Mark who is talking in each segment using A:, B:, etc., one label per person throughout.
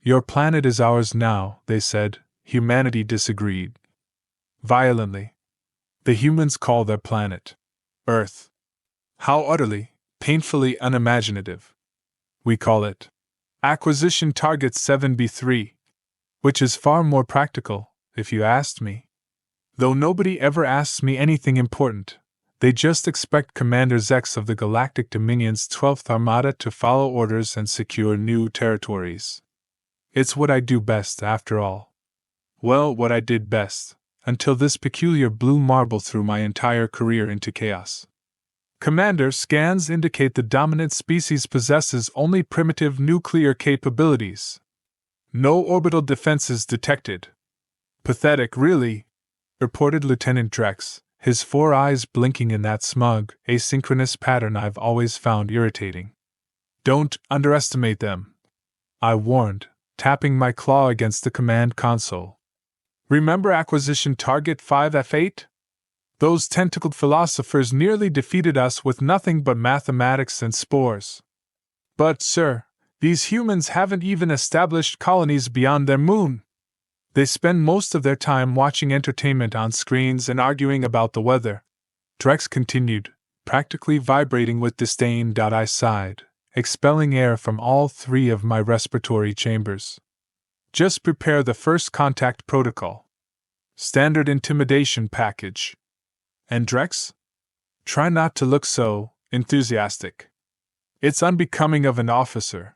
A: Your planet is ours now, they said. Humanity disagreed. Violently. The humans call their planet Earth. How utterly, painfully unimaginative. We call it Acquisition Target 7B3, which is far more practical, if you asked me. Though nobody ever asks me anything important, they just expect Commander Zex of the Galactic Dominion's 12th Armada to follow orders and secure new territories. It's what I do best, after all. Well, what I did best, until this peculiar blue marble threw my entire career into chaos. Commander, scans indicate the dominant species possesses only primitive nuclear capabilities. No orbital defenses detected. Pathetic, really, reported Lieutenant Drex, his 4 eyes blinking in that smug, asynchronous pattern I've always found irritating. Don't underestimate them, I warned, tapping my claw against the command console. Remember Acquisition Target 5F8? Those tentacled philosophers nearly defeated us with nothing but mathematics and spores. But, sir, these humans haven't even established colonies beyond their moon. They spend most of their time watching entertainment on screens and arguing about the weather. Drex continued, practically vibrating with disdain. I sighed, expelling air from all 3 of my respiratory chambers. Just prepare the first contact protocol. Standard intimidation package. And Drex? Try not to look so enthusiastic. It's unbecoming of an officer.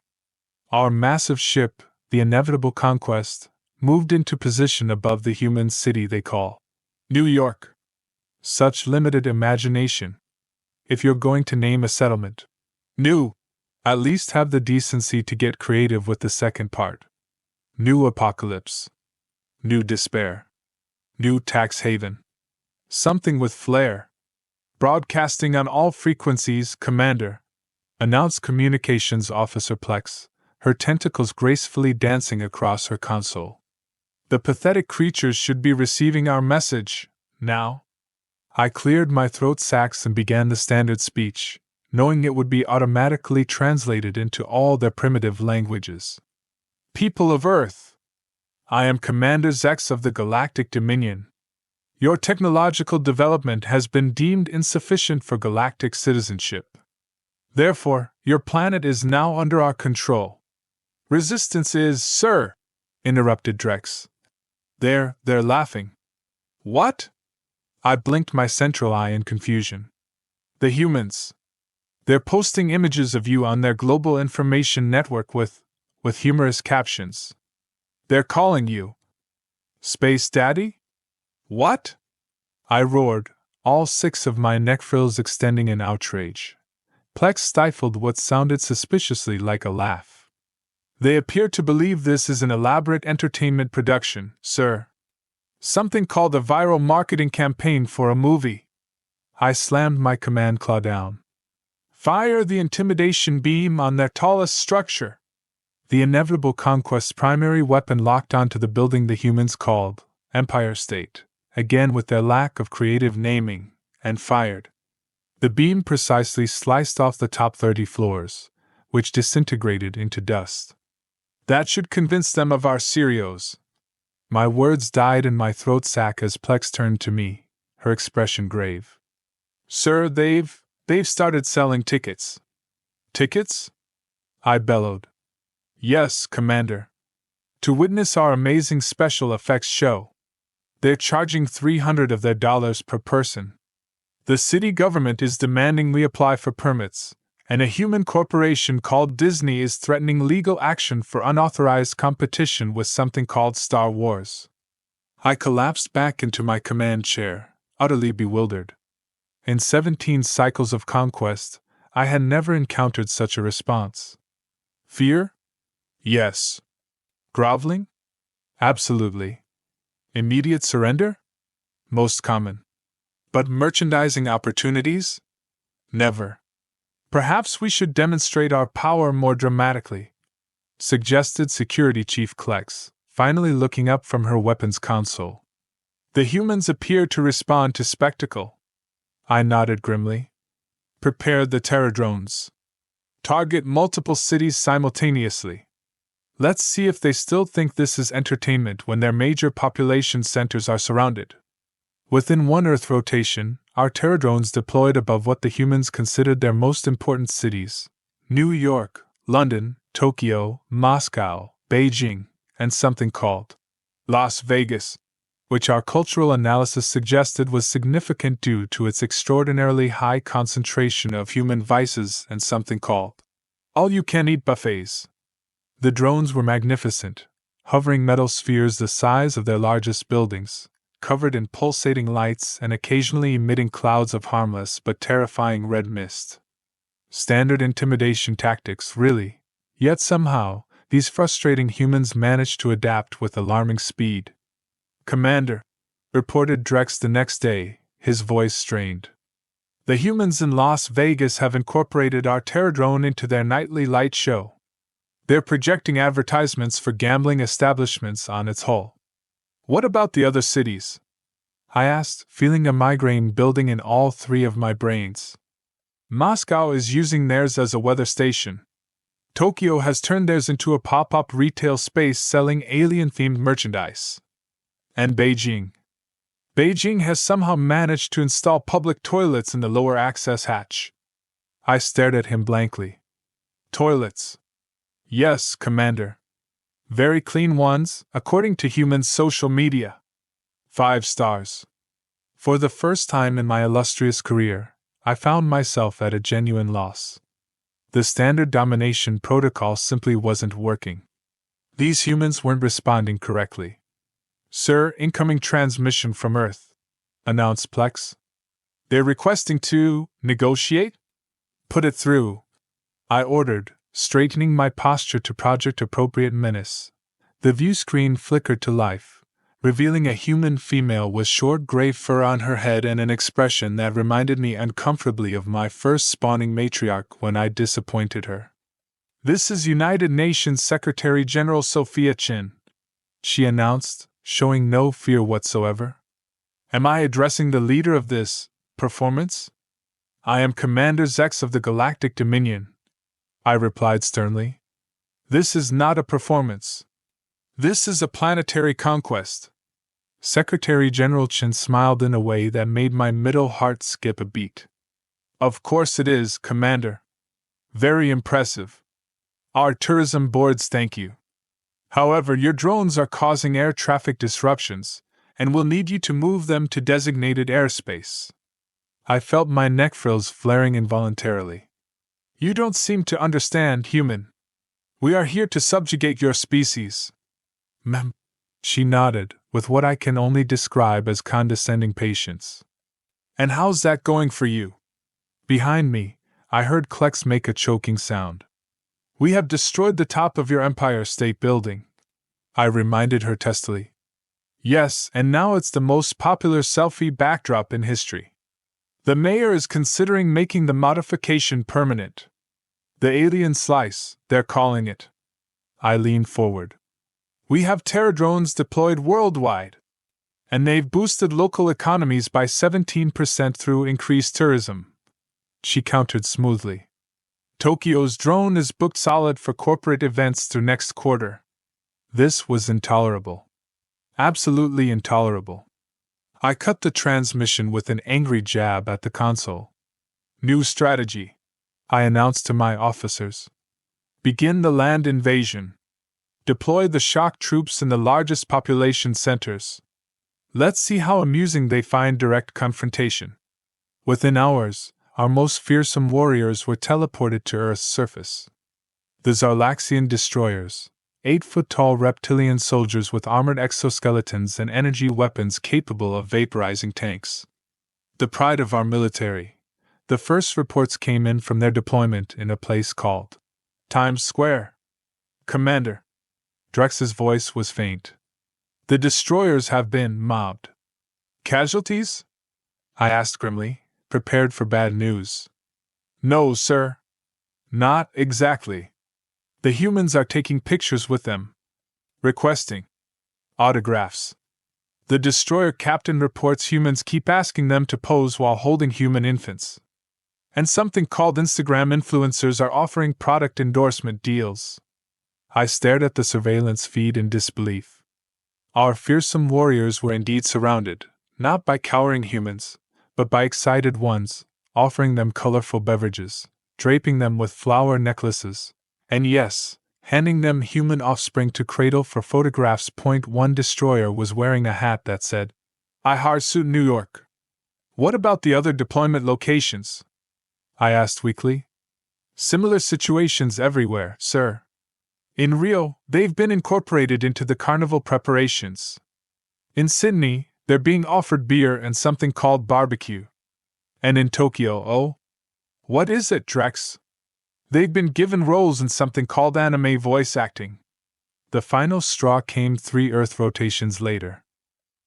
A: Our massive ship, the inevitable Conquest, moved into position above the human city they call New York. Such limited imagination. If you're going to name a settlement New, at least have the decency to get creative with the second part. New Apocalypse. New Despair. New Tax Haven. Something with flair. Broadcasting on all frequencies, Commander, announced Communications Officer Plex, her tentacles gracefully dancing across her console. The pathetic creatures should be receiving our message, now. I cleared my throat sacs and began the standard speech, knowing it would be automatically translated into all their primitive languages. People of Earth, I am Commander Zex of the Galactic Dominion. Your technological development has been deemed insufficient for galactic citizenship. Therefore, your planet is now under our control. Resistance is, sir, interrupted Drex. They're laughing. What? I blinked my central eye in confusion. The humans. They're posting images of you on their global information network with humorous captions. They're calling you Space Daddy? What? I roared, all 6 of my neck frills extending in outrage. Plex stifled what sounded suspiciously like a laugh. They appear to believe this is an elaborate entertainment production, sir. Something called a viral marketing campaign for a movie. I slammed my command claw down. Fire the intimidation beam on their tallest structure. The inevitable Conquest's primary weapon locked onto the building the humans called Empire State, again with their lack of creative naming, and fired. The beam precisely sliced off the top 30 floors, which disintegrated into dust. That should convince them of our serios. My words died in my throat sac as Plex turned to me, her expression grave. Sir, they've started selling tickets. Tickets? I bellowed. Yes, Commander. To witness our amazing special effects show. They're charging $300 of their dollars per person. The city government is demanding we apply for permits, and a human corporation called Disney is threatening legal action for unauthorized competition with something called Star Wars. I collapsed back into my command chair, utterly bewildered. In 17 cycles of Conquest, I had never encountered such a response. Fear? Yes. Groveling? Absolutely. Immediate surrender? Most common. But merchandising opportunities? Never. Perhaps we should demonstrate our power more dramatically, suggested Security Chief Klex, finally looking up from her weapons console. The humans appear to respond to spectacle. I nodded grimly. Prepare the terror drones. Target multiple cities simultaneously. Let's see if they still think this is entertainment when their major population centers are surrounded. Within one Earth rotation, our terror drones deployed above what the humans considered their most important cities: New York, London, Tokyo, Moscow, Beijing, and something called Las Vegas, which our cultural analysis suggested was significant due to its extraordinarily high concentration of human vices, and something called all-you-can-eat buffets. The drones were magnificent, hovering metal spheres the size of their largest buildings, covered in pulsating lights and occasionally emitting clouds of harmless but terrifying red mist. Standard intimidation tactics, really, yet somehow, these frustrating humans managed to adapt with alarming speed. "Commander," reported Drex the next day, his voice strained. "The humans in Las Vegas have incorporated our terror drone into their nightly light show. They're projecting advertisements for gambling establishments on its hull." "What about the other cities?" I asked, feeling a migraine building in all three of my brains. "Moscow is using theirs as a weather station. Tokyo has turned theirs into a pop-up retail space selling alien-themed merchandise. And Beijing. Beijing has somehow managed to install public toilets in the lower access hatch." I stared at him blankly. "Toilets?" "Yes, Commander. Very clean ones, according to human social media. 5 stars." For the first time in my illustrious career, I found myself at a genuine loss. The standard domination protocol simply wasn't working. These humans weren't responding correctly. "Sir, incoming transmission from Earth," announced Plex. "They're requesting to negotiate?" "Put it through," I ordered, straightening my posture to project-appropriate menace. The view screen flickered to life, revealing a human female with short gray fur on her head and an expression that reminded me uncomfortably of my first spawning matriarch when I disappointed her. "This is United Nations Secretary-General Sophia Chin," she announced, showing no fear whatsoever. "Am I addressing the leader of this performance?" "I am Commander Zex of the Galactic Dominion," I replied sternly. "This is not a performance. This is a planetary conquest." Secretary General Chin smiled in a way that made my middle heart skip a beat. "Of course it is, Commander. Very impressive. Our tourism boards thank you. However, your drones are causing air traffic disruptions, and we'll need you to move them to designated airspace." I felt my neck frills flaring involuntarily. "You don't seem to understand, human. We are here to subjugate your species." "Ma'am," she nodded, with what I can only describe as condescending patience. "And how's that going for you?" Behind me, I heard Klex make a choking sound. "We have destroyed the top of your Empire State Building," I reminded her testily. "Yes, and now it's the most popular selfie backdrop in history. The mayor is considering making the modification permanent. The alien slice, they're calling it." I leaned forward. "We have terror drones deployed worldwide. And they've boosted local economies by 17% through increased tourism," she countered smoothly. "Tokyo's drone is booked solid for corporate events through next quarter." This was intolerable. Absolutely intolerable. I cut the transmission with an angry jab at the console. "New strategy," I announced to my officers. "Begin the land invasion. Deploy the shock troops in the largest population centers. Let's see how amusing they find direct confrontation." Within hours, our most fearsome warriors were teleported to Earth's surface. The Zarlaxian destroyers, 8-foot-tall reptilian soldiers with armored exoskeletons and energy weapons capable of vaporizing tanks. The pride of our military. The first reports came in from their deployment in a place called Times Square. "Commander." Drex's voice was faint. "The destroyers have been mobbed." "Casualties?" I asked grimly, prepared for bad news. "No, sir. Not exactly. The humans are taking pictures with them. Requesting autographs. The destroyer captain reports humans keep asking them to pose while holding human infants. And something called Instagram influencers are offering product endorsement deals." I stared at the surveillance feed in disbelief. Our fearsome warriors were indeed surrounded, not by cowering humans, but by excited ones, offering them colorful beverages, draping them with flower necklaces, and yes, handing them human offspring to cradle for photographs. One destroyer was wearing a hat that said, "I Harsuit New York." "What about the other deployment locations?" I asked weakly. "Similar situations everywhere, sir. In Rio, they've been incorporated into the carnival preparations. In Sydney, they're being offered beer and something called barbecue. And in Tokyo, oh? What is it, Drex? They've been given roles in something called anime voice acting." The final straw came 3 Earth rotations later.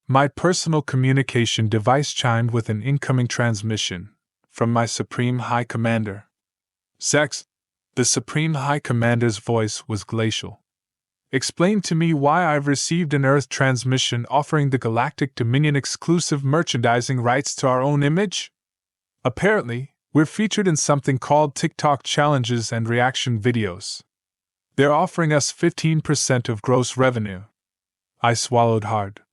A: My personal communication device chimed with an incoming transmission from my Supreme High Commander. "Sex," the Supreme High Commander's voice was glacial. "Explain to me why I've received an Earth transmission offering the Galactic Dominion exclusive merchandising rights to our own image? Apparently, we're featured in something called TikTok challenges and reaction videos. They're offering us 15% of gross revenue." I swallowed hard.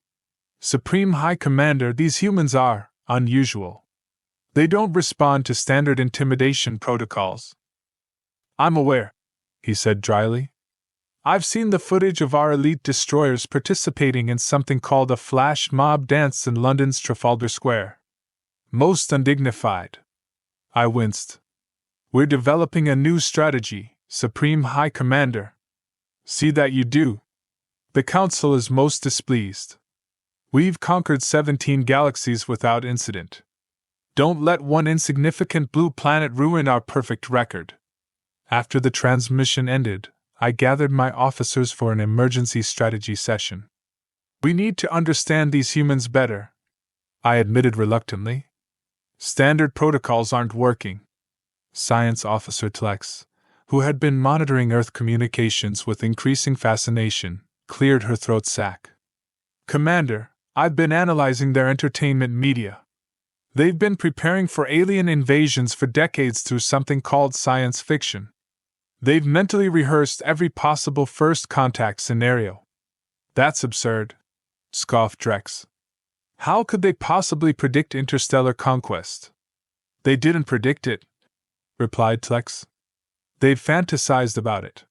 A: "Supreme High Commander, these humans are unusual. They don't respond to standard intimidation protocols." "I'm aware," he said dryly. "I've seen the footage of our elite destroyers participating in something called a flash mob dance in London's Trafalgar Square. Most undignified." I winced. "We're developing a new strategy, Supreme High Commander." "See that you do." The Council is most displeased. "We've conquered 17 galaxies without incident. Don't let one insignificant blue planet ruin our perfect record." After the transmission ended, I gathered my officers for an emergency strategy session. "We need to understand these humans better," I admitted reluctantly. "Standard protocols aren't working." Science Officer Tlex, who had been monitoring Earth communications with increasing fascination, cleared her throat sac. "Commander, I've been analyzing their entertainment media. They've been preparing for alien invasions for decades through something called science fiction. They've mentally rehearsed every possible first contact scenario." "That's absurd," scoffed Drex. "How could they possibly predict interstellar conquest?" "They didn't predict it," replied Tlex. "They've fantasized about it.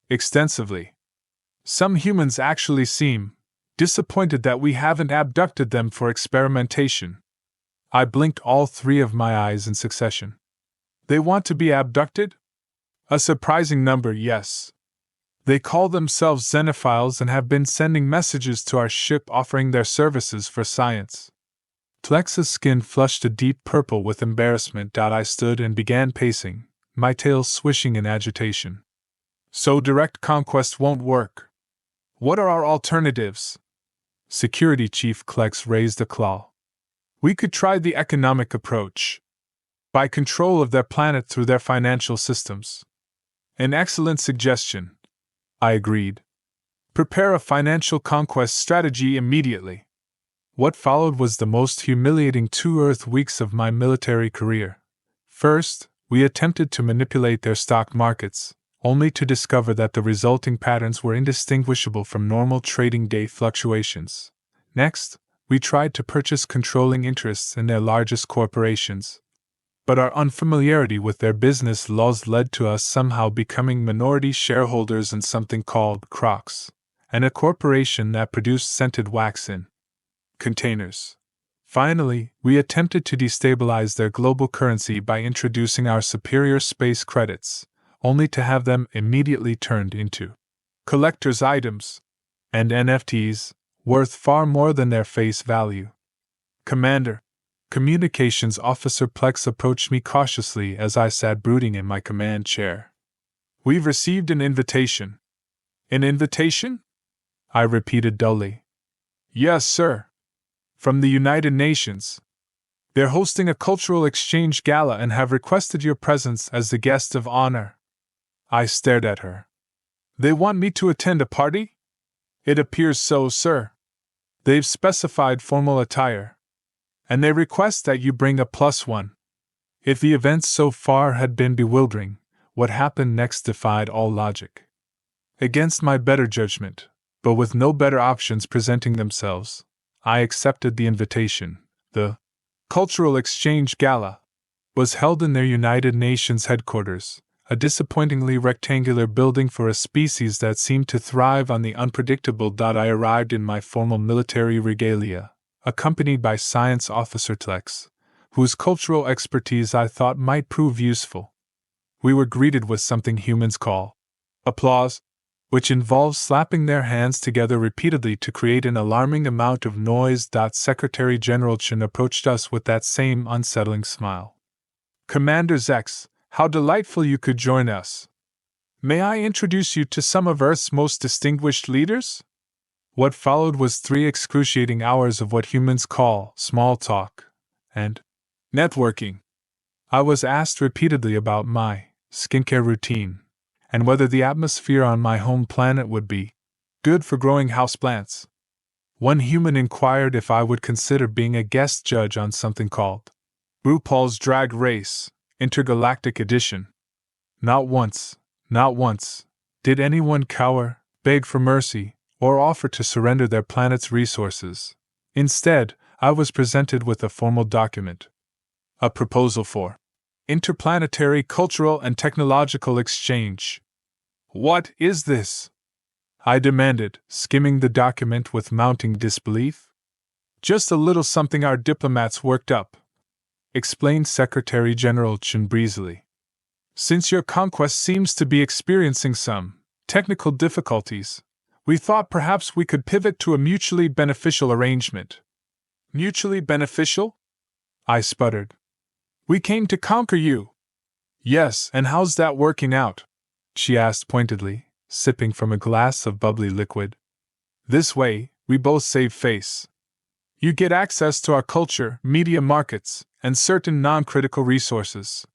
A: Extensively. Some humans actually seem disappointed that we haven't abducted them for experimentation." I blinked all 3 of my eyes in succession. "They want to be abducted?" "A surprising number, yes. They call themselves xenophiles and have been sending messages to our ship offering their services for science." Tlex's skin flushed a deep purple with embarrassment. I stood and began pacing, my tail swishing in agitation. "So direct conquest won't work. What are our alternatives?" Security Chief Klex raised a claw. "We could try the economic approach. Buy control of their planet through their financial systems." "An excellent suggestion," I agreed. "Prepare a financial conquest strategy immediately." What followed was the most humiliating 2 Earth weeks of my military career. First, we attempted to manipulate their stock markets, only to discover that the resulting patterns were indistinguishable from normal trading day fluctuations. Next, we tried to purchase controlling interests in their largest corporations. But our unfamiliarity with their business laws led to us somehow becoming minority shareholders in something called Crocs, and a corporation that produced scented wax in containers. Finally, we attempted to destabilize their global currency by introducing our superior space credits, only to have them immediately turned into collector's items and NFTs, worth far more than their face value. "Commander," Communications Officer Plex approached me cautiously as I sat brooding in my command chair. "We've received an invitation." "An invitation?" I repeated dully. "Yes, sir. From the United Nations. They're hosting a cultural exchange gala and have requested your presence as the guest of honor." I stared at her. "They want me to attend a party?" "It appears so, sir. They've specified formal attire. And they request that you bring a +1. If the events so far had been bewildering, what happened next defied all logic. Against my better judgment, but with no better options presenting themselves, I accepted the invitation. The Cultural Exchange Gala was held in their United Nations headquarters, a disappointingly rectangular building for a species that seemed to thrive on the unpredictable. I arrived in my formal military regalia, accompanied by Science Officer Tlex, whose cultural expertise I thought might prove useful. We were greeted with something humans call applause, which involves slapping their hands together repeatedly to create an alarming amount of noise. Secretary General Chen approached us with that same unsettling smile. Commander Zex, how delightful you could join us. May I introduce you to some of Earth's most distinguished leaders? What followed was 3 excruciating hours of what humans call small talk and networking. I was asked repeatedly about my skincare routine, and whether the atmosphere on my home planet would be good for growing houseplants. One human inquired if I would consider being a guest judge on something called RuPaul's Drag Race, Intergalactic Edition. Not once did anyone cower, beg for mercy, or offer to surrender their planet's resources. Instead, I was presented with a formal document. A proposal for interplanetary cultural and technological exchange. What is this? I demanded, skimming the document with mounting disbelief. Just a little something our diplomats worked up, explained Secretary General Chen breezily. Since your conquest seems to be experiencing some technical difficulties, we thought perhaps we could pivot to a mutually beneficial arrangement. Mutually beneficial? I sputtered. We came to conquer you. Yes, and how's that working out? She asked pointedly, sipping from a glass of bubbly liquid. This way, we both save face. You get access to our culture, media markets, and certain non-critical resources.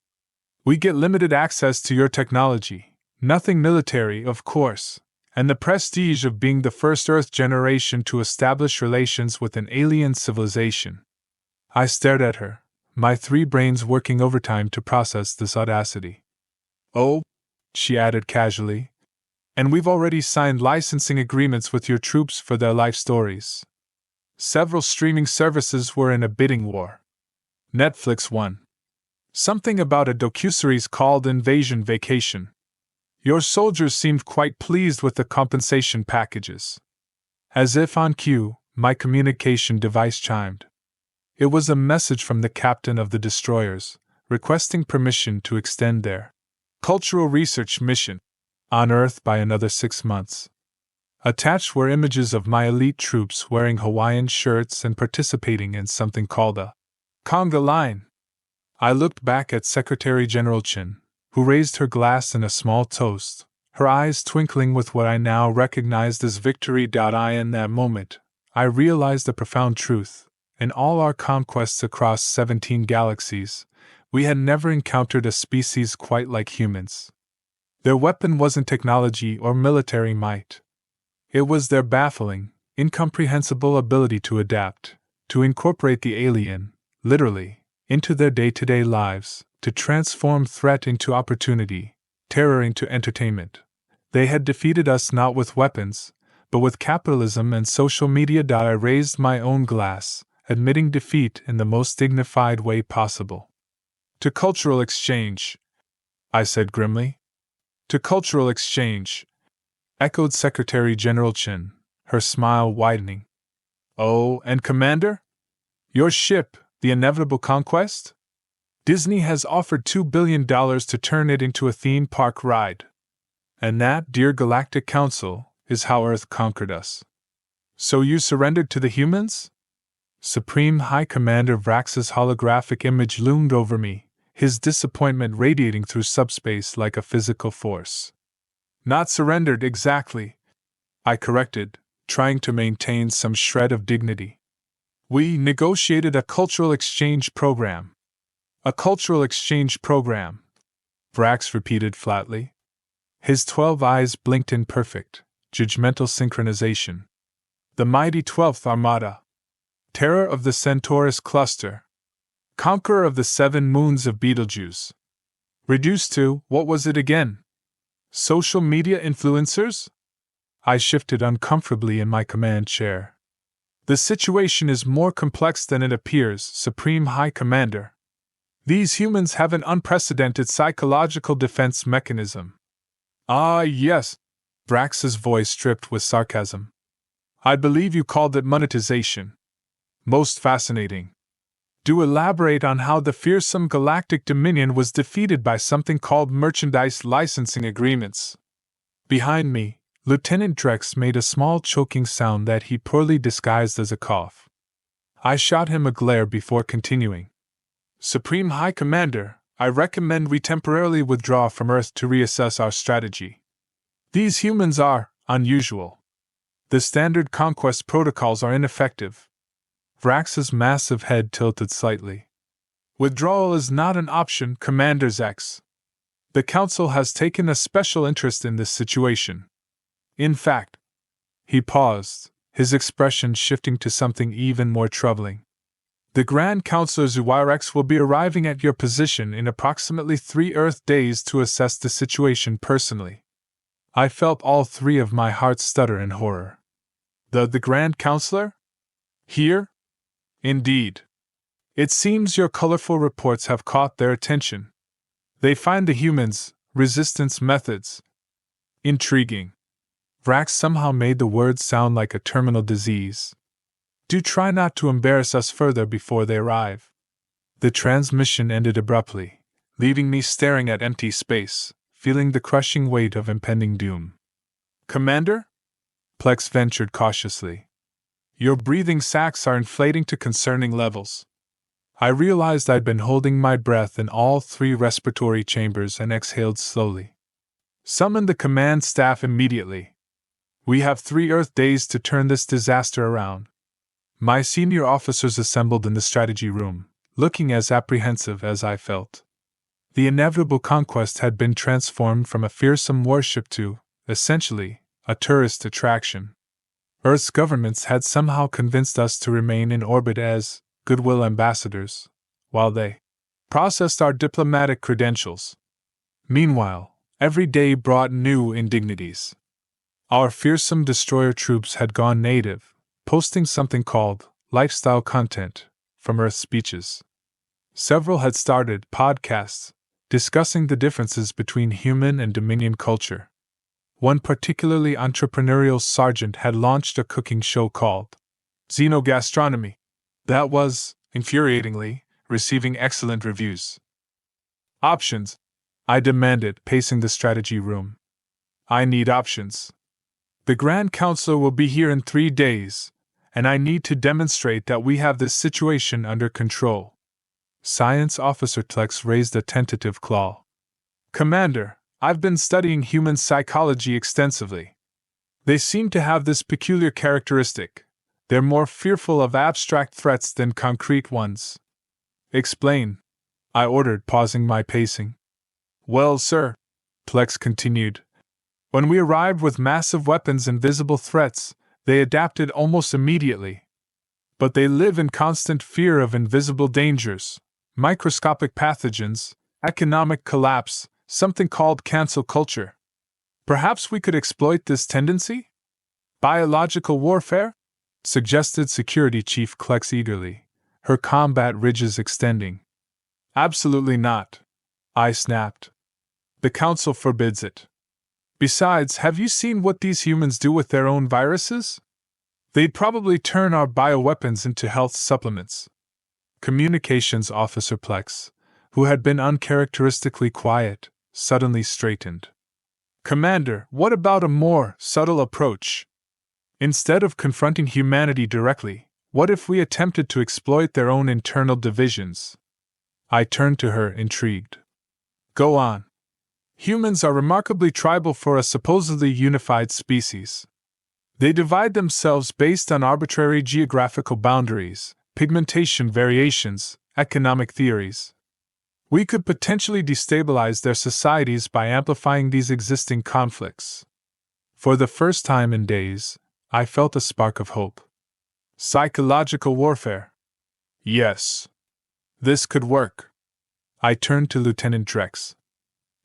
A: We get limited access to your technology, nothing military, of course, and the prestige of being the first Earth generation to establish relations with an alien civilization. I stared at her, my 3 brains working overtime to process this audacity. Oh, she added casually, and we've already signed licensing agreements with your troops for their life stories. Several streaming services were in a bidding war. Netflix won. Something about a docuseries called Invasion Vacation. Your soldiers seemed quite pleased with the compensation packages. As if on cue, my communication device chimed. It was a message from the captain of the destroyers, requesting permission to extend their cultural research mission on Earth by another 6 months. Attached were images of my elite troops wearing Hawaiian shirts and participating in something called a conga line. I looked back at Secretary General Chen, who raised her glass in a small toast, her eyes twinkling with what I now recognized as victory. In that moment, I realized a profound truth. In all our conquests across 17 galaxies, we had never encountered a species quite like humans. Their weapon wasn't technology or military might. It was their baffling, incomprehensible ability to adapt, to incorporate the alien, literally, into their day-to-day lives, to transform threat into opportunity, terror into entertainment. They had defeated us not with weapons, but with capitalism and social media. I raised my own glass, admitting defeat in the most dignified way possible. To cultural exchange, I said grimly. To cultural exchange, echoed Secretary General Chen, her smile widening. Oh, and Commander? Your ship, the inevitable Conquest? Disney has offered $2 billion to turn it into a theme park ride. And that, dear Galactic Council, is how Earth conquered us. So you surrendered to the humans? Supreme High Commander Vrax's holographic image loomed over me, his disappointment radiating through subspace like a physical force. Not surrendered exactly, I corrected, trying to maintain some shred of dignity. We negotiated a cultural exchange program. A cultural exchange program, Vrax repeated flatly. His 12 eyes blinked in perfect, judgmental synchronization. The mighty 12th Armada. Terror of the Centaurus cluster. Conqueror of the 7 moons of Betelgeuse. Reduced to, what was it again? Social media influencers? I shifted uncomfortably in my command chair. The situation is more complex than it appears, Supreme High Commander. These humans have an unprecedented psychological defense mechanism. Ah, yes, Vrax's voice dripped with sarcasm. I believe you called it monetization. Most fascinating. Do elaborate on how the fearsome galactic dominion was defeated by something called merchandise licensing agreements. Behind me, Lieutenant Drex made a small choking sound that he poorly disguised as a cough. I shot him a glare before continuing. Supreme High Commander, I recommend we temporarily withdraw from Earth to reassess our strategy. These humans are unusual. The standard Conquest protocols are ineffective. Vrax's massive head tilted slightly. Withdrawal is not an option, Commander Zex. The Council has taken a special interest in this situation. In fact, he paused, his expression shifting to something even more troubling. The Grand Councilor Zuirex will be arriving at your position in approximately 3 Earth days to assess the situation personally. I felt all 3 of my hearts stutter in horror. The Grand Councilor? Here? Indeed. It seems your colorful reports have caught their attention. They find the humans' resistance methods intriguing. Vrax somehow made the words sound like a terminal disease. Do try not to embarrass us further before they arrive. The transmission ended abruptly, leaving me staring at empty space, feeling the crushing weight of impending doom. Commander? Plex ventured cautiously. Your breathing sacs are inflating to concerning levels. I realized I'd been holding my breath in all 3 respiratory chambers and exhaled slowly. Summon the command staff immediately. We have 3 Earth days to turn this disaster around. My senior officers assembled in the strategy room, looking as apprehensive as I felt. The inevitable conquest had been transformed from a fearsome warship to, essentially, a tourist attraction. Earth's governments had somehow convinced us to remain in orbit as goodwill ambassadors, while they processed our diplomatic credentials. Meanwhile, every day brought new indignities. Our fearsome destroyer troops had gone native, posting something called lifestyle content from Earth speeches. Several had started podcasts discussing the differences between human and Dominion culture. One particularly entrepreneurial sergeant had launched a cooking show called Xenogastronomy that was, infuriatingly, receiving excellent reviews. Options, I demanded, pacing the strategy room. I need options. The Grand Councilor will be here in 3 days, and I need to demonstrate that we have this situation under control. Science Officer Tlex raised a tentative claw. Commander, I've been studying human psychology extensively. They seem to have this peculiar characteristic. They're more fearful of abstract threats than concrete ones. Explain, I ordered, pausing my pacing. Well, sir, Plex continued, when we arrived with massive weapons and visible threats, they adapted almost immediately. But they live in constant fear of invisible dangers, microscopic pathogens, economic collapse, something called cancel culture. Perhaps we could exploit this tendency? Biological warfare? Suggested Security Chief Klex eagerly, her combat ridges extending. Absolutely not, I snapped. The Council forbids it. Besides, have you seen what these humans do with their own viruses? They'd probably turn our bioweapons into health supplements. Communications Officer Plex, who had been uncharacteristically quiet, suddenly straightened. Commander, what about a more subtle approach? Instead of confronting humanity directly, what if we attempted to exploit their own internal divisions? I turned to her, intrigued. Go on. Humans are remarkably tribal for a supposedly unified species. They divide themselves based on arbitrary geographical boundaries, pigmentation variations, economic theories. We could potentially destabilize their societies by amplifying these existing conflicts. For the first time in days, I felt a spark of hope. Psychological warfare. Yes. This could work. I turned to Lieutenant Drex.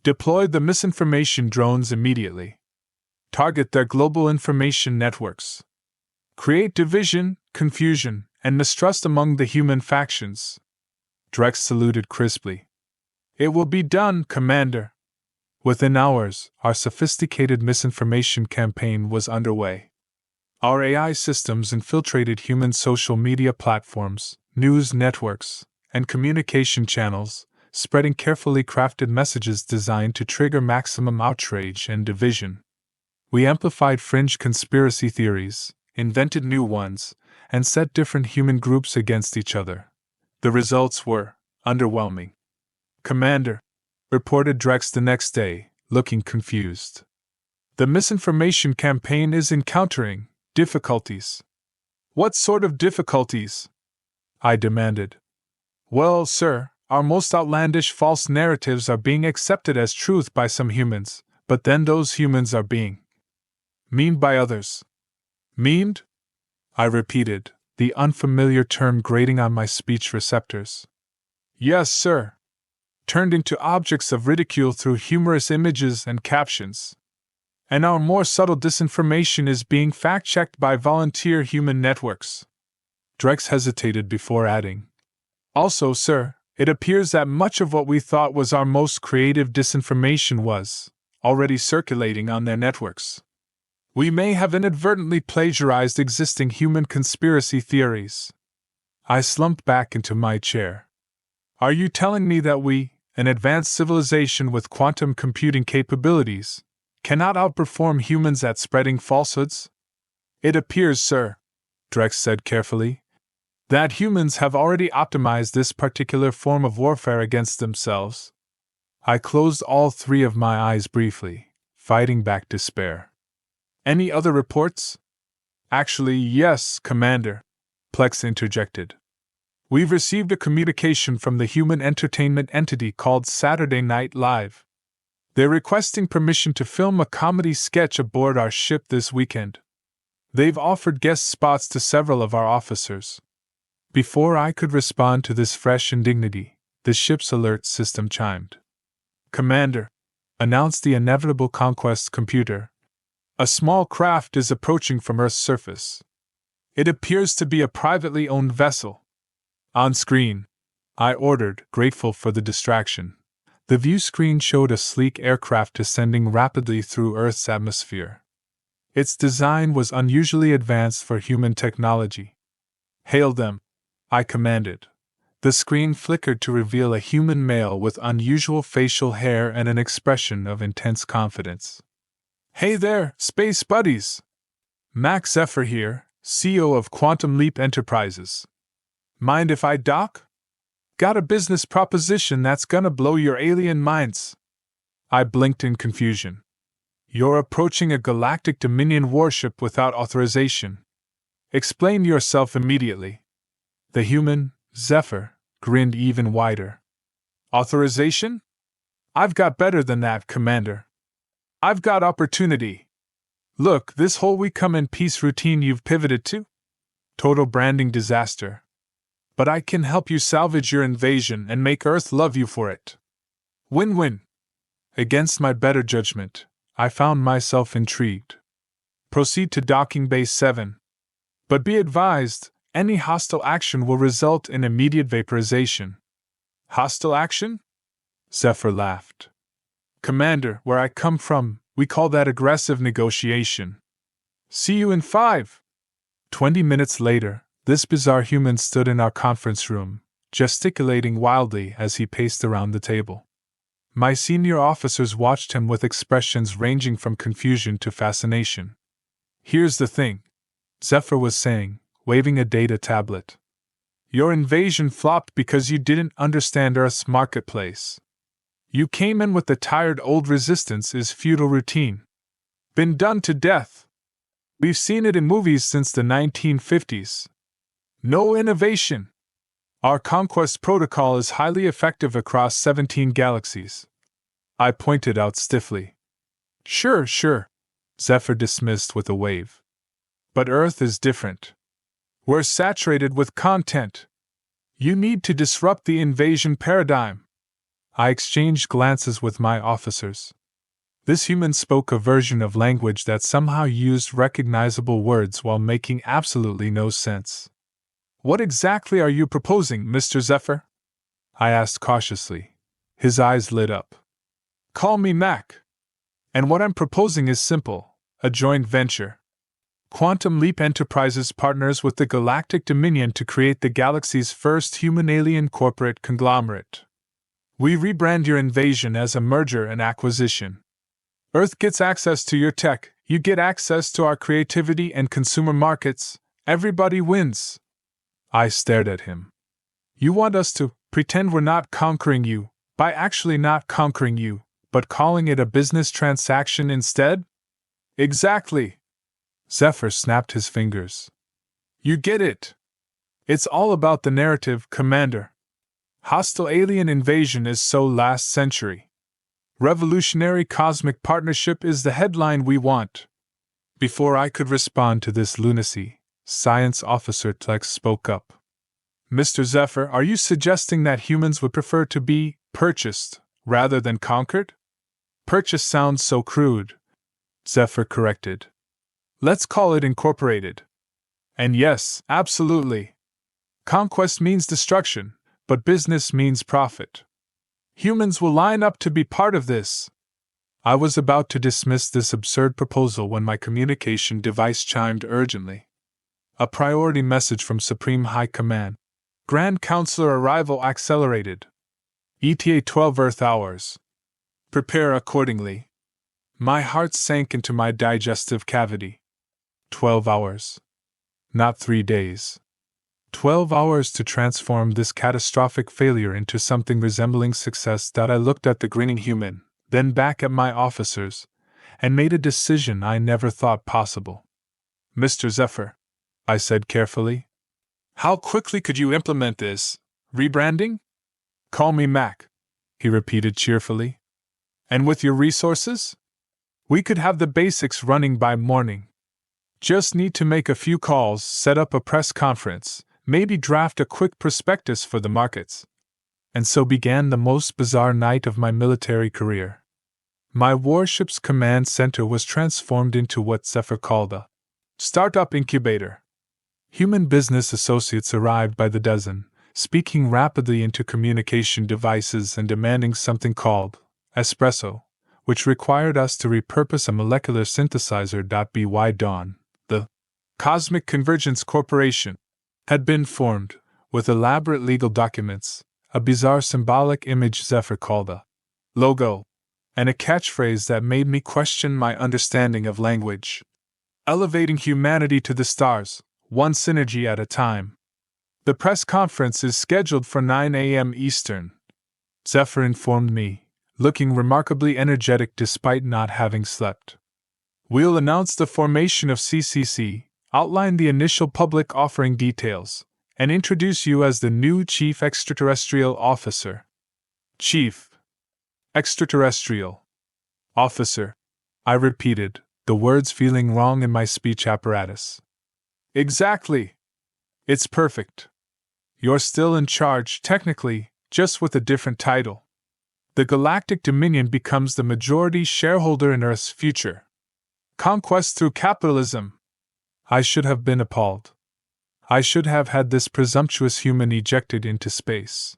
A: Deploy the misinformation drones immediately. Target their global information networks. Create division, confusion, and mistrust among the human factions. Drex saluted crisply. It will be done, Commander. Within hours, our sophisticated misinformation campaign was underway. Our AI systems infiltrated human social media platforms, news networks, and communication channels, spreading carefully crafted messages designed to trigger maximum outrage and division. We amplified fringe conspiracy theories, invented new ones, and set different human groups against each other. The results were underwhelming. Commander, reported Drex the next day, looking confused. The misinformation campaign is encountering difficulties. What sort of difficulties? I demanded. Well, sir, our most outlandish false narratives are being accepted as truth by some humans, but then those humans are being memed by others. Memed? I repeated, the unfamiliar term grating on my speech receptors. Yes, sir. Turned into objects of ridicule through humorous images and captions. And our more subtle disinformation is being fact-checked by volunteer human networks. Drex hesitated before adding. Also, sir, it appears that much of what we thought was our most creative disinformation was already circulating on their networks. We may have inadvertently plagiarized existing human conspiracy theories. I slumped back into my chair. Are you telling me that we, an advanced civilization with quantum computing capabilities, cannot outperform humans at spreading falsehoods? It appears, sir, Drex said carefully, that humans have already optimized this particular form of warfare against themselves. I closed all three of my eyes briefly, fighting back despair. Any other reports? Actually, yes, Commander, Plex interjected. We've received a communication from the human entertainment entity called Saturday Night Live. They're requesting permission to film a comedy sketch aboard our ship this weekend. They've offered guest spots to several of our officers. Before I could respond to this fresh indignity, the ship's alert system chimed. Commander, announced the inevitable Conquest computer, a small craft is approaching from Earth's surface. It appears to be a privately owned vessel. On screen, I ordered, grateful for the distraction. The view screen showed a sleek aircraft descending rapidly through Earth's atmosphere. Its design was unusually advanced for human technology. Hail them, I commanded. The screen flickered to reveal a human male with unusual facial hair and an expression of intense confidence. Hey there, space buddies! Max Zephyr here, CEO of Quantum Leap Enterprises. Mind if I dock? Got a business proposition that's gonna blow your alien minds. I blinked in confusion. You're approaching a Galactic Dominion warship without authorization. Explain yourself immediately. The human, Zephyr, grinned even wider. Authorization? I've got better than that, Commander. I've got opportunity. Look, this whole we come in peace routine you've pivoted to? Total branding disaster. But I can help you salvage your invasion and make Earth love you for it. Win-win. Against my better judgment, I found myself intrigued. Proceed to Docking Bay 7. But be advised, any hostile action will result in immediate vaporization. Hostile action? Zephyr laughed. Commander, where I come from, we call that aggressive negotiation. See you in 5. 20 minutes later, this bizarre human stood in our conference room, gesticulating wildly as he paced around the table. My senior officers watched him with expressions ranging from confusion to fascination. Here's the thing, Zephyr was saying, waving a data tablet. Your invasion flopped because you didn't understand Earth's marketplace. You came in with the tired old resistance is feudal routine. Been done to death. We've seen it in movies since the 1950s. No innovation. Our Conquest protocol is highly effective across 17 galaxies. I pointed out stiffly. Sure, Zephyr dismissed with a wave. But Earth is different. We're saturated with content. You need to disrupt the invasion paradigm. I exchanged glances with my officers. This human spoke a version of language that somehow used recognizable words while making absolutely no sense. "What exactly are you proposing, Mr. Zephyr?" I asked cautiously. His eyes lit up. "Call me Mac. And what I'm proposing is simple: a joint venture. Quantum Leap Enterprises partners with the Galactic Dominion to create the galaxy's first human-alien corporate conglomerate. We rebrand your invasion as a merger and acquisition. Earth gets access to your tech, you get access to our creativity and consumer markets. Everybody wins." I stared at him. "You want us to pretend we're not conquering you, by actually not conquering you, but calling it a business transaction instead?" "Exactly." Zephyr snapped his fingers. "You get it. It's all about the narrative, Commander. Hostile alien invasion is so last century. Revolutionary cosmic partnership is the headline we want." Before I could respond to this lunacy, Science Officer Tlex spoke up. "Mr. Zephyr, are you suggesting that humans would prefer to be purchased rather than conquered?" "Purchase sounds so crude," Zephyr corrected. "Let's call it incorporated. And yes, absolutely. Conquest means destruction, but business means profit. Humans will line up to be part of this." I was about to dismiss this absurd proposal when my communication device chimed urgently. A priority message from Supreme High Command. "Grand Councilor arrival accelerated. ETA 12 Earth hours. Prepare accordingly." My heart sank into my digestive cavity. 12 hours. Not 3 days. 12 hours to transform this catastrophic failure into something resembling success. I looked at the grinning human, then back at my officers, and made a decision I never thought possible. "Mr. Zephyr," I said carefully, "how quickly could you implement this rebranding?" "Call me Mac," he repeated cheerfully. "And with your resources? We could have the basics running by morning. Just need to make a few calls, set up a press conference, maybe draft a quick prospectus for the markets." And so began the most bizarre night of my military career. My warship's command center was transformed into what Zephyr called a startup incubator. Human business associates arrived by the dozen, speaking rapidly into communication devices and demanding something called espresso, which required us to repurpose a molecular synthesizer. By dawn, the Cosmic Convergence Corporation had been formed, with elaborate legal documents, a bizarre symbolic image Zephyr called a logo, and a catchphrase that made me question my understanding of language. "Elevating humanity to the stars, one synergy at a time. The press conference is scheduled for 9 a.m. Eastern," Zephyr informed me, looking remarkably energetic despite not having slept. "We'll announce the formation of CCC, outline the initial public offering details, and introduce you as the new Chief Extraterrestrial Officer." "Chief Extraterrestrial Officer," I repeated, the words feeling wrong in my speech apparatus. "Exactly. It's perfect. You're still in charge, technically, just with a different title. The Galactic Dominion becomes the majority shareholder in Earth's future. Conquest through capitalism." I should have been appalled. I should have had this presumptuous human ejected into space.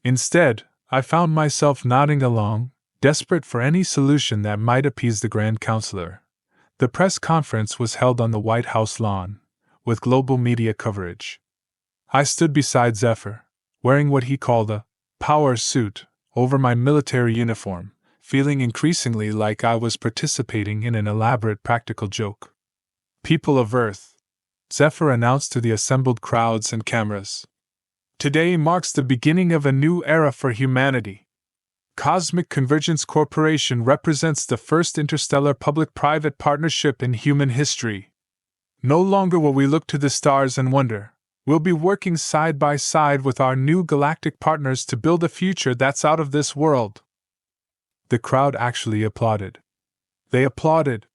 A: Instead, I found myself nodding along, desperate for any solution that might appease the Grand Councilor. The press conference was held on the White House lawn, with global media coverage. I stood beside Zephyr, wearing what he called a power suit over my military uniform, feeling increasingly like I was participating in an elaborate practical joke. "People of Earth," Zephyr announced to the assembled crowds and cameras, "today marks the beginning of a new era for humanity. Cosmic Convergence Corporation represents the first interstellar public-private partnership in human history. No longer will we look to the stars and wonder. We'll be working side by side with our new galactic partners to build a future that's out of this world." The crowd actually applauded. They applauded.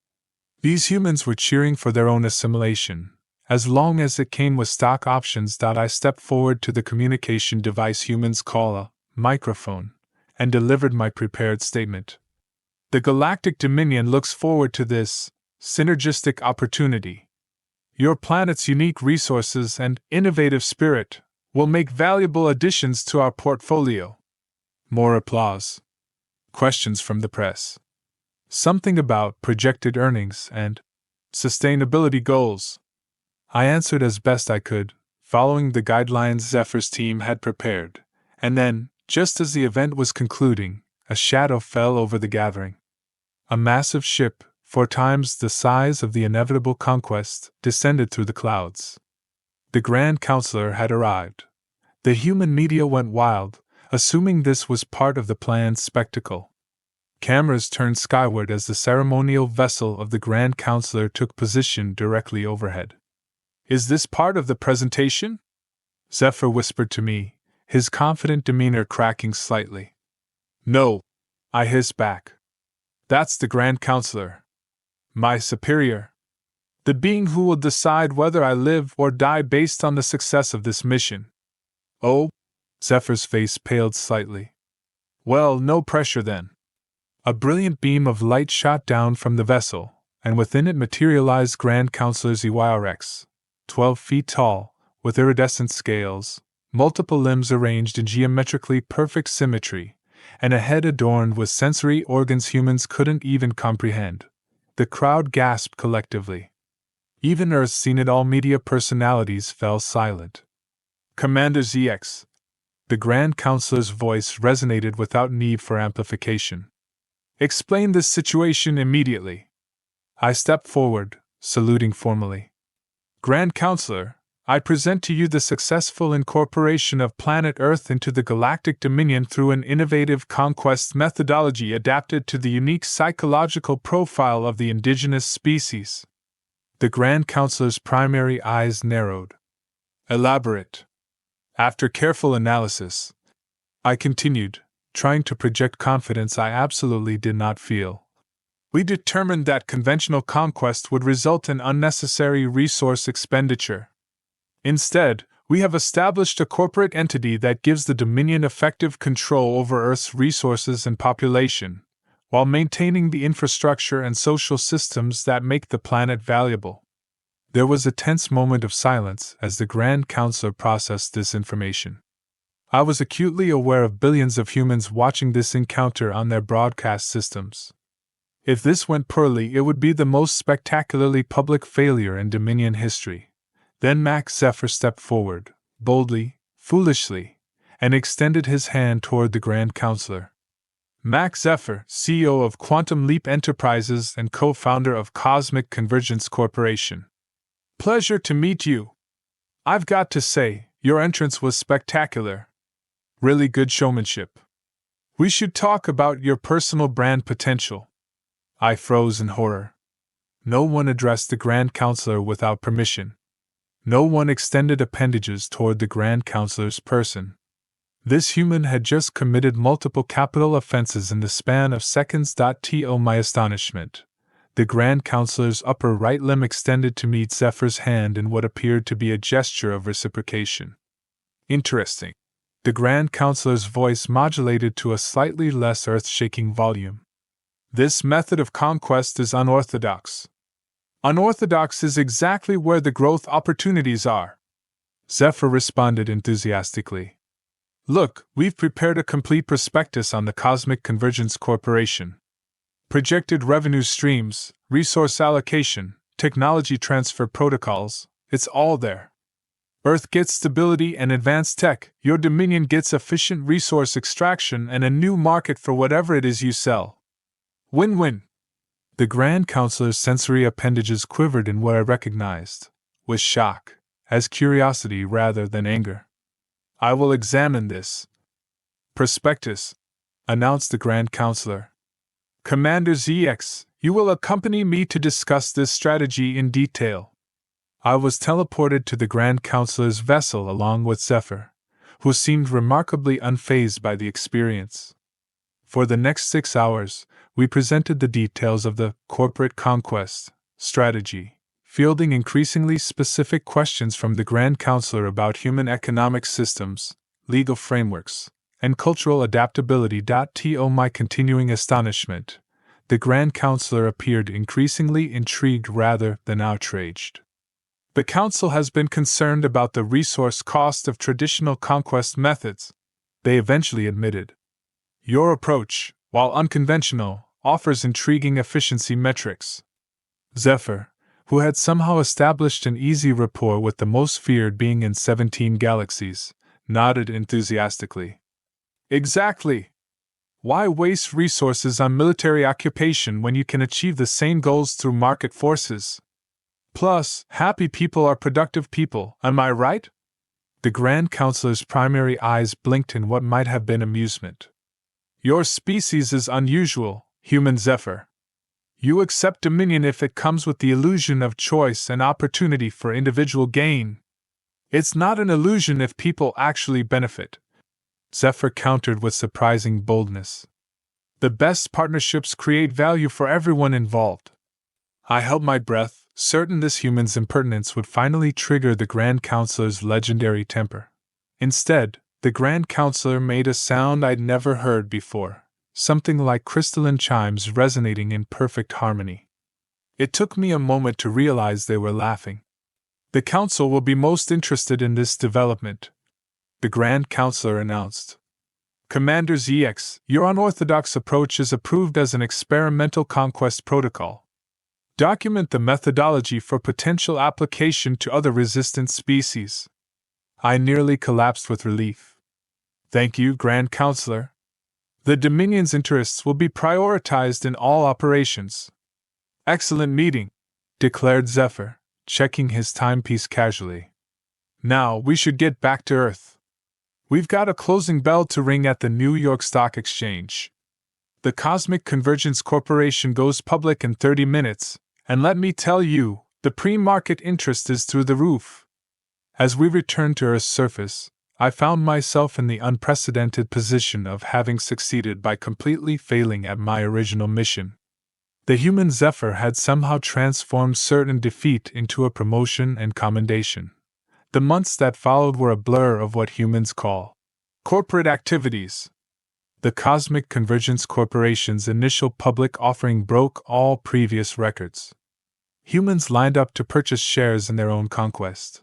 A: These humans were cheering for their own assimilation, as long as it came with stock options. I stepped forward to the communication device humans call a microphone, and delivered my prepared statement. The Galactic Dominion looks forward to this synergistic opportunity. Your planet's unique resources and innovative spirit will make valuable additions to our portfolio. More applause. Questions from the press. Something about projected earnings and sustainability goals. I answered as best I could, following the guidelines Zephyr's team had prepared, and then, just as the event was concluding, a shadow fell over the gathering. A massive ship, 4 times the size of the inevitable Conquest, descended through the clouds. The Grand Councilor had arrived. The human media went wild, assuming this was part of the planned spectacle. Cameras turned skyward as the ceremonial vessel of the Grand Councilor took position directly overhead. "Is this part of the presentation?" Zephyr whispered to me, his confident demeanor cracking slightly. "No," I hissed back. "That's the Grand Councilor. My superior. The being who will decide whether I live or die based on the success of this mission." "Oh?" Zephyr's face paled slightly. "Well, no pressure then." A brilliant beam of light shot down from the vessel, and within it materialized Grand Councilor ZYRX, 12 feet tall, with iridescent scales, multiple limbs arranged in geometrically perfect symmetry, and a head adorned with sensory organs humans couldn't even comprehend. The crowd gasped collectively. Even Earth's seen-it-all media personalities fell silent. "Commander ZX." The Grand Councilor's voice resonated without need for amplification. "Explain this situation immediately." I stepped forward, saluting formally. "Grand Councilor, I present to you the successful incorporation of planet Earth into the Galactic Dominion through an innovative conquest methodology adapted to the unique psychological profile of the indigenous species." The Grand Councilor's primary eyes narrowed. "Elaborate." After careful analysis, I continued, trying to project confidence I absolutely did not feel. "We determined that conventional conquest would result in unnecessary resource expenditure. Instead, we have established a corporate entity that gives the Dominion effective control over Earth's resources and population, while maintaining the infrastructure and social systems that make the planet valuable." There was a tense moment of silence as the Grand Councilor processed this information. I was acutely aware of billions of humans watching this encounter on their broadcast systems. If this went poorly, it would be the most spectacularly public failure in Dominion history. Then Max Zephyr stepped forward, boldly, foolishly, and extended his hand toward the Grand Councilor. Max Zephyr, CEO of Quantum Leap Enterprises and co-founder of Cosmic Convergence Corporation. "Pleasure to meet you. I've got to say, your entrance was spectacular. Really good showmanship. We should talk about your personal brand potential." I froze in horror. No one addressed the Grand Councilor without permission. No one extended appendages toward the Grand Councilor's person. This human had just committed multiple capital offenses in the span of seconds. To my astonishment, the Grand Councilor's upper right limb extended to meet Zephyr's hand in what appeared to be a gesture of reciprocation. "Interesting." The Grand Councilor's voice modulated to a slightly less earth-shaking volume. "This method of conquest is unorthodox." "Unorthodox is exactly where the growth opportunities are," Zephyr responded enthusiastically. "Look, we've prepared a complete prospectus on the Cosmic Convergence Corporation. Projected revenue streams, resource allocation, technology transfer protocols, it's all there. Earth gets stability and advanced tech, your Dominion gets efficient resource extraction and a new market for whatever it is you sell. Win-win." The Grand Councilor's sensory appendages quivered in what I recognized, with shock, as curiosity rather than anger. "I will examine this prospectus," announced the Grand Councilor. "Commander ZX, you will accompany me to discuss this strategy in detail." I was teleported to the Grand Councilor's vessel along with Zephyr, who seemed remarkably unfazed by the experience. For the next 6 hours, we presented the details of the corporate conquest strategy, fielding increasingly specific questions from the Grand Councilor about human economic systems, legal frameworks, and cultural adaptability. To my continuing astonishment, the Grand Councilor appeared increasingly intrigued rather than outraged. The Council has been concerned about the resource cost of traditional conquest methods, they eventually admitted. Your approach, while unconventional, offers intriguing efficiency metrics. Zephyr, who had somehow established an easy rapport with the most feared being in 17 galaxies, nodded enthusiastically. Exactly! Why waste resources on military occupation when you can achieve the same goals through market forces? Plus, happy people are productive people, am I right? The Grand Councilor's primary eyes blinked in what might have been amusement. Your species is unusual, human Zephyr. You accept dominion if it comes with the illusion of choice and opportunity for individual gain. It's not an illusion if people actually benefit. Zephyr countered with surprising boldness. The best partnerships create value for everyone involved. I held my breath, certain this human's impertinence would finally trigger the Grand Councilor's legendary temper. Instead, the Grand Councilor made a sound I'd never heard before, something like crystalline chimes resonating in perfect harmony. It took me a moment to realize they were laughing. The Council will be most interested in this development, the Grand Councilor announced. Commander ZX, your unorthodox approach is approved as an experimental conquest protocol. Document the methodology for potential application to other resistant species. I nearly collapsed with relief. Thank you, Grand Councilor. The Dominion's interests will be prioritized in all operations. Excellent meeting, declared Zephyr, checking his timepiece casually. Now we should get back to Earth. We've got a closing bell to ring at the New York Stock Exchange. The Cosmic Convergence Corporation goes public in 30 minutes, and let me tell you, the pre-market interest is through the roof. As we returned to Earth's surface, I found myself in the unprecedented position of having succeeded by completely failing at my original mission. The human Zephyr had somehow transformed certain defeat into a promotion and commendation. The months that followed were a blur of what humans call corporate activities. The Cosmic Convergence Corporation's initial public offering broke all previous records. Humans lined up to purchase shares in their own conquest.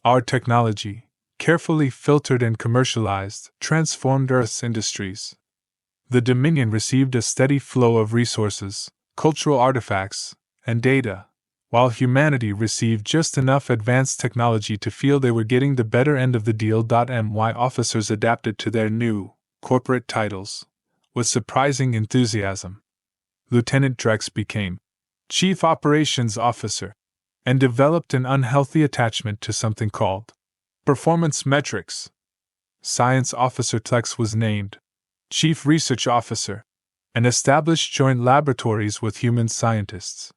A: Our technology, carefully filtered and commercialized, transformed Earth's industries. The Dominion received a steady flow of resources, cultural artifacts, and data, while humanity received just enough advanced technology to feel they were getting the better end of the deal. My officers adapted to their new, corporate titles with surprising enthusiasm. Lieutenant Drex became Chief Operations Officer and developed an unhealthy attachment to something called performance metrics. Science Officer Tlex was named Chief Research Officer and established joint laboratories with human scientists.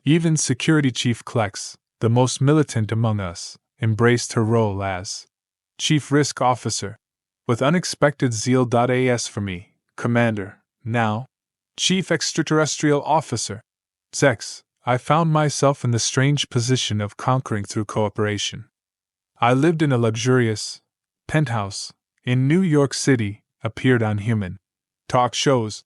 A: Even Security Chief Klex, the most militant among us, embraced her role as Chief Risk Officer, with unexpected zeal. As for me, Commander, now Chief Extraterrestrial Officer, Zex, I found myself in the strange position of conquering through cooperation. I lived in a luxurious penthouse in New York City, appeared on human talk shows,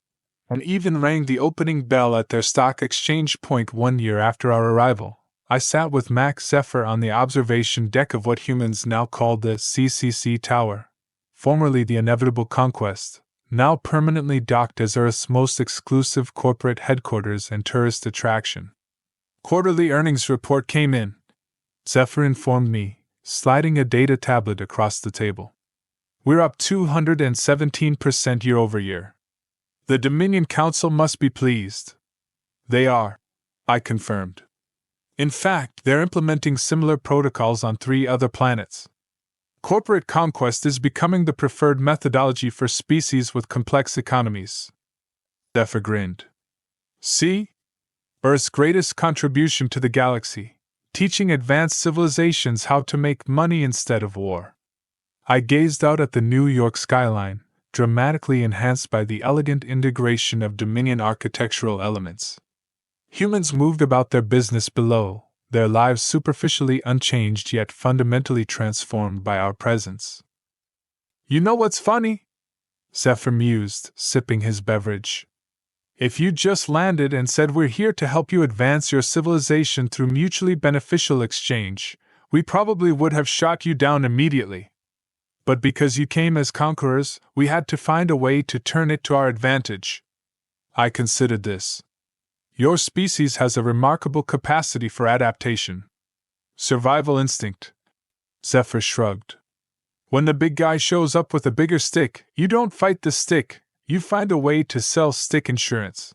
A: and even rang the opening bell at their stock exchange point 1 year after our arrival. I sat with Max Zephyr on the observation deck of what humans now call the CCC Tower, formerly the Inevitable Conquest, now permanently docked as Earth's most exclusive corporate headquarters and tourist attraction. Quarterly earnings report came in, Zephyr informed me, sliding a data tablet across the table. We're up 217% year over year. The Dominion Council must be pleased. They are, I confirmed. In fact, they're implementing similar protocols on 3 other planets. Corporate conquest is becoming the preferred methodology for species with complex economies. Zephyr grinned. See? Earth's greatest contribution to the galaxy, teaching advanced civilizations how to make money instead of war. I gazed out at the New York skyline, dramatically enhanced by the elegant integration of Dominion architectural elements. Humans moved about their business below, their lives superficially unchanged yet fundamentally transformed by our presence. You know what's funny? Zephyr mused, sipping his beverage. If you just landed and said we're here to help you advance your civilization through mutually beneficial exchange, we probably would have shot you down immediately. But because you came as conquerors, we had to find a way to turn it to our advantage. I considered this. Your species has a remarkable capacity for adaptation. Survival instinct. Zephyr shrugged. When the big guy shows up with a bigger stick, you don't fight the stick, you find a way to sell stick insurance.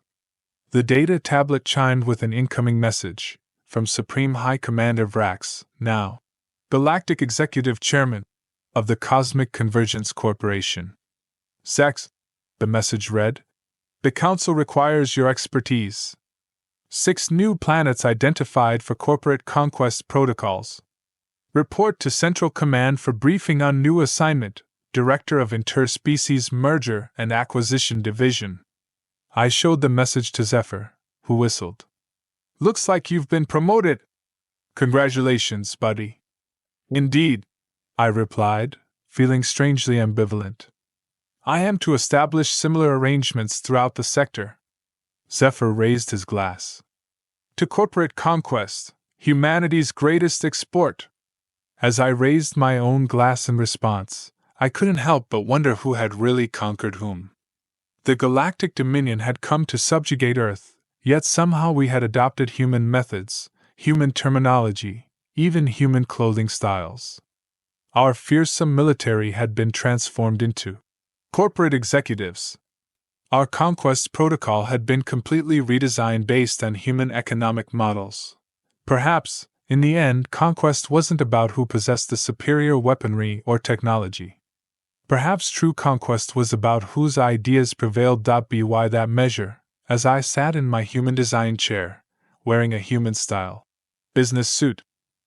A: The data tablet chimed with an incoming message from Supreme High Commander Vrax, now Galactic Executive Chairman of the Cosmic Convergence Corporation. Sex, the message read. The Council requires your expertise. 6 new planets identified for corporate conquest protocols. Report to Central Command for briefing on new assignment, Director of Interspecies Merger and Acquisition Division. I showed the message to Zephyr, who whistled. Looks like you've been promoted. Congratulations, buddy. Indeed, I replied, feeling strangely ambivalent. I am to establish similar arrangements throughout the sector. Zephyr raised his glass. To corporate conquest, humanity's greatest export. As I raised my own glass in response, I couldn't help but wonder who had really conquered whom. The Galactic Dominion had come to subjugate Earth, yet somehow we had adopted human methods, human terminology, even human clothing styles. Our fearsome military had been transformed into corporate executives. Our conquest protocol had been completely redesigned based on human economic models. Perhaps, in the end, conquest wasn't about who possessed the superior weaponry or technology. Perhaps true conquest was about whose ideas prevailed. By that measure, as I sat in my human design chair, wearing a human style business suit,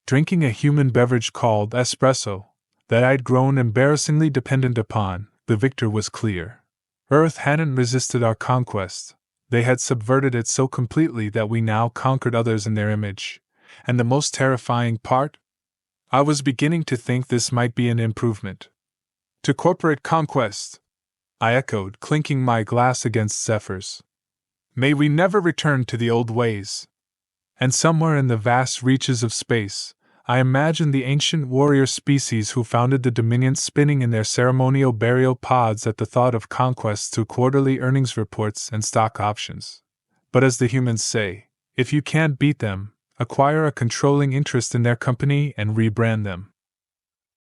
A: drinking a human beverage called espresso, that I'd grown embarrassingly dependent upon, the victor was clear. Earth hadn't resisted our conquest, they had subverted it so completely that we now conquered others in their image. And the most terrifying part? I was beginning to think this might be an improvement. To corporate conquest, I echoed, clinking my glass against Zephyr's. May we never return to the old ways. And somewhere in the vast reaches of space, I imagined the ancient warrior species who founded the Dominion spinning in their ceremonial burial pods at the thought of conquest through quarterly earnings reports and stock options. But as the humans say, if you can't beat them, acquire a controlling interest in their company and rebrand them.